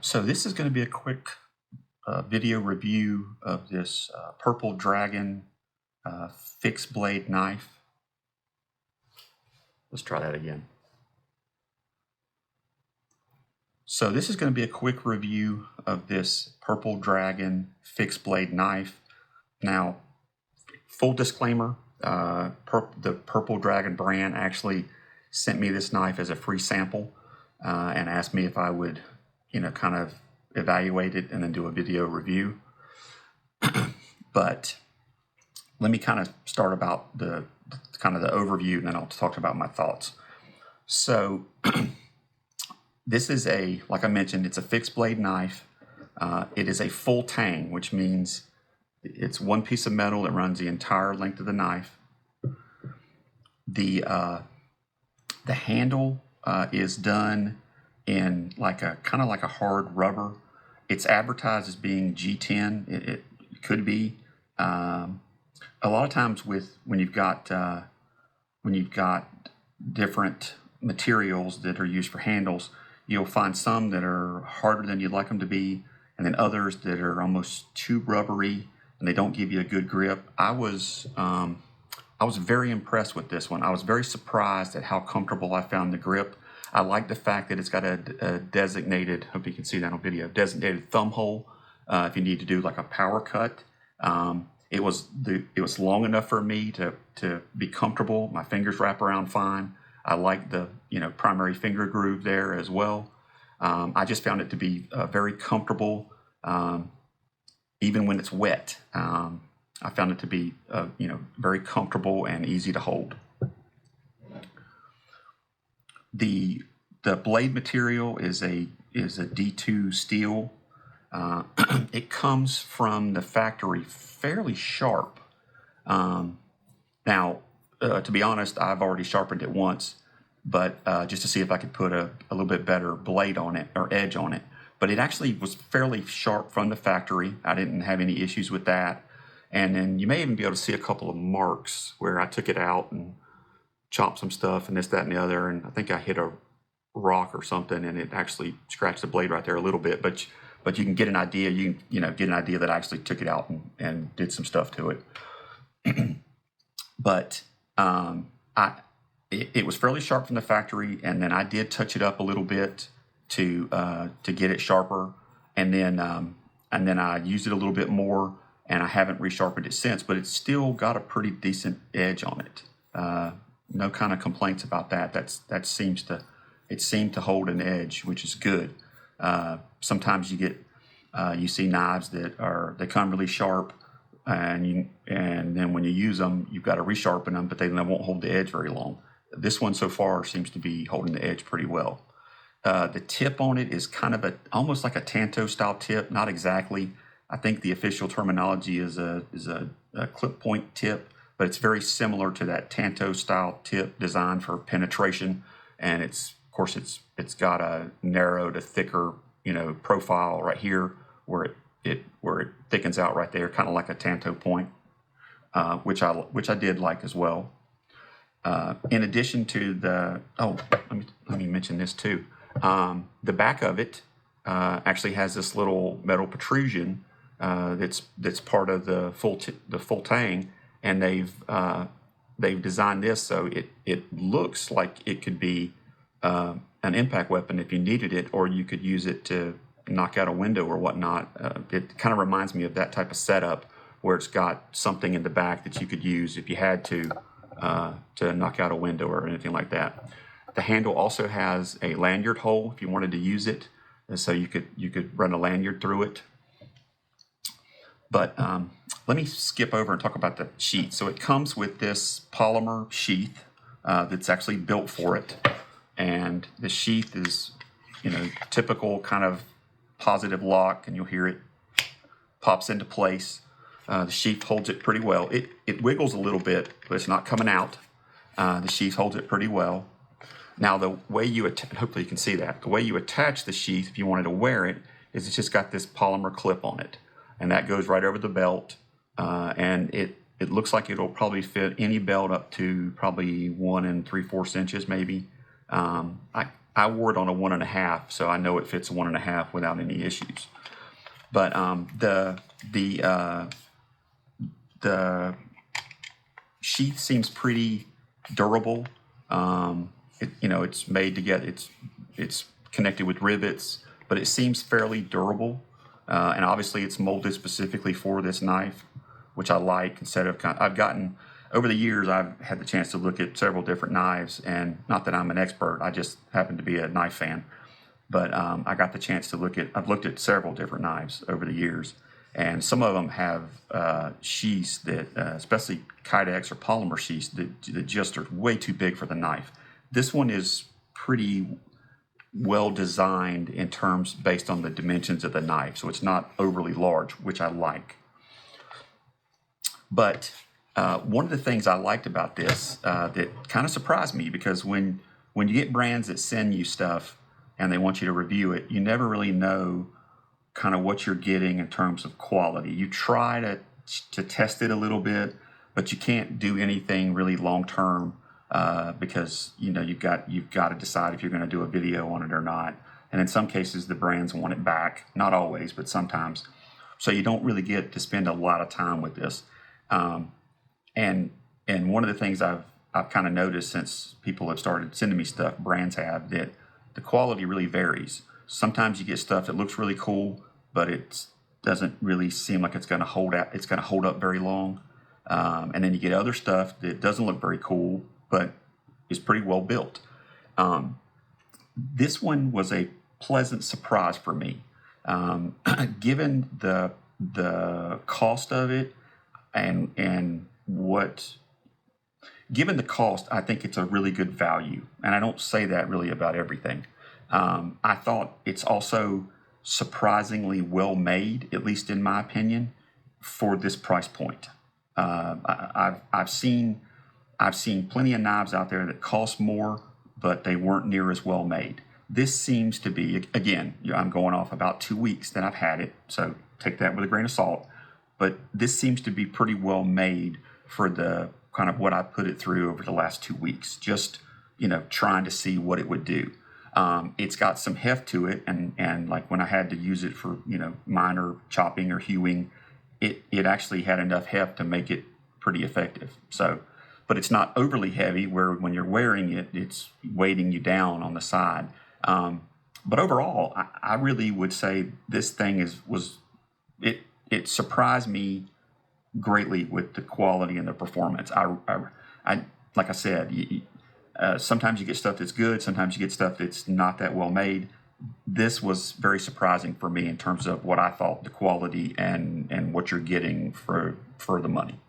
So this is going to be a quick video review of this Purple Dragon fixed blade knife. Let's try that again. So this is going to be a quick review of this Purple Dragon fixed blade knife. Now, full disclaimer, the Purple Dragon brand actually sent me this knife as a free sample and asked me if I would, kind of evaluate it and then do a video review. But let me kind of start about the overview, and then I'll talk about my thoughts. So this is like I mentioned, it's a fixed blade knife. It is a full-tang, which means it's one piece of metal that runs the entire length of the knife. The handle is done in kind of like a hard rubber. It's advertised as being G10. It could be. A lot of times when you've got different materials that are used for handles, you'll find some that are harder than you'd like them to be, and then others that are almost too rubbery and they don't give you a good grip. I was very impressed with this one. I was very surprised at how comfortable I found the grip. I like the fact that it's got a designated, hope you can see that on video, designated thumb hole if you need to do like a power cut. It was long enough for me to be comfortable. My fingers wrap around fine. I like the primary finger groove there as well. I just found it to be very comfortable, even when it's wet. I found it to be very comfortable and easy to hold. The blade material is a D2 steel. It comes from the factory fairly sharp. Now, to be honest, I've already sharpened it once, but just to see if I could put a little bit better blade on it or edge on it. But it actually was fairly sharp from the factory. I didn't have any issues with that. And then you may even be able to see a couple of marks where I took it out and chopped some stuff and this, that, and the other. And I think I hit a rock or something, and it actually scratched the blade right there a little bit. But you can get an idea. You get an idea that I actually took it out and did some stuff to it. But it was fairly sharp from the factory, and then I did touch it up a little bit to get it sharper, and then I used it a little bit more, and I haven't resharpened it since. But it's still got a pretty decent edge on it. No kind of complaints about that. It seemed to hold an edge, which is good. Sometimes you see knives that come really sharp, and then when you use them, you've got to resharpen them, but they won't hold the edge very long. This one so far seems to be holding the edge pretty well. The tip on it is kind of almost like a Tanto style tip. Not exactly. I think the official terminology is a clip point tip, but it's very similar to that Tanto style tip designed for penetration. And of course it's got a narrow to thicker profile right here where it thickens out right there, kind of like a Tanto point, which I did like as well. In addition to let me mention this too. The back of it actually has this little metal protrusion that's part of the full-tang, and they've designed this so it looks like it could be an impact weapon if you needed it, or you could use it to knock out a window or whatnot. It kind of reminds me of that type of setup where it's got something in the back that you could use if you had to knock out a window or anything like that. The handle also has a lanyard hole if you wanted to use it, and so you could run a lanyard through it. But let me skip over and talk about the sheath. So it comes with this polymer sheath that's actually built for it, and the sheath is typical kind of positive lock, and you'll hear it pops into place. The sheath holds it pretty well. It wiggles a little bit, but it's not coming out. The sheath holds it pretty well. Now, the way hopefully you can see that. The way you attach the sheath, if you wanted to wear it, is it's just got this polymer clip on it. And that goes right over the belt. And it looks like it'll probably fit any belt up to probably 1 3/4 inches maybe. I wore it on a 1.5, so I know it fits a 1.5 without any issues. But the sheath seems pretty durable. It's made to get it's connected with rivets, but it seems fairly durable. And obviously, it's molded specifically for this knife, which I like. I've gotten over the years, I've had the chance to look at several different knives, and not that I'm an expert, I just happen to be a knife fan. But I got the chance to I've looked at several different knives over the years, and some of them have sheaths that, especially Kydex or polymer sheaths, that just are way too big for the knife. This one is pretty well designed in terms based on the dimensions of the knife, so it's not overly large, which I like. But one of the things I liked about this that kind of surprised me, because when you get brands that send you stuff and they want you to review it, you never really know kind of what you're getting in terms of quality. You try to test it a little bit, but you can't do anything really long term because you've got to decide if you're going to do a video on it or not. And in some cases, the brands want it back. Not always, but sometimes. So you don't really get to spend a lot of time with this. And one of the things I've kind of noticed since people have started sending me stuff, brands have, that the quality really varies. Sometimes you get stuff that looks really cool, but it doesn't really seem like it's going to hold out. It's going to hold up very long. And then you get other stuff that doesn't look very cool, but is pretty well built. This one was a pleasant surprise for me, given the cost of it. Given the cost, I think it's a really good value. And I don't say that really about everything. I thought it's also surprisingly well made, at least in my opinion, for this price point. I've seen plenty of knives out there that cost more, but they weren't near as well made. This seems to be, again, I'm going off about 2 weeks that I've had it, so take that with a grain of salt. But this seems to be pretty well made for the kind of what I put it through over the last 2 weeks, just, trying to see what it would do. It's got some heft to it, and like when I had to use it for, minor chopping or hewing, it actually had enough heft to make it pretty effective. So, but it's not overly heavy where when you're wearing it, it's weighting you down on the side. But overall, I really would say this thing it surprised me greatly with the quality and the performance. I like I said, sometimes you get stuff that's good, sometimes you get stuff that's not that well made. This was very surprising for me in terms of what I thought the quality and what you're getting for the money.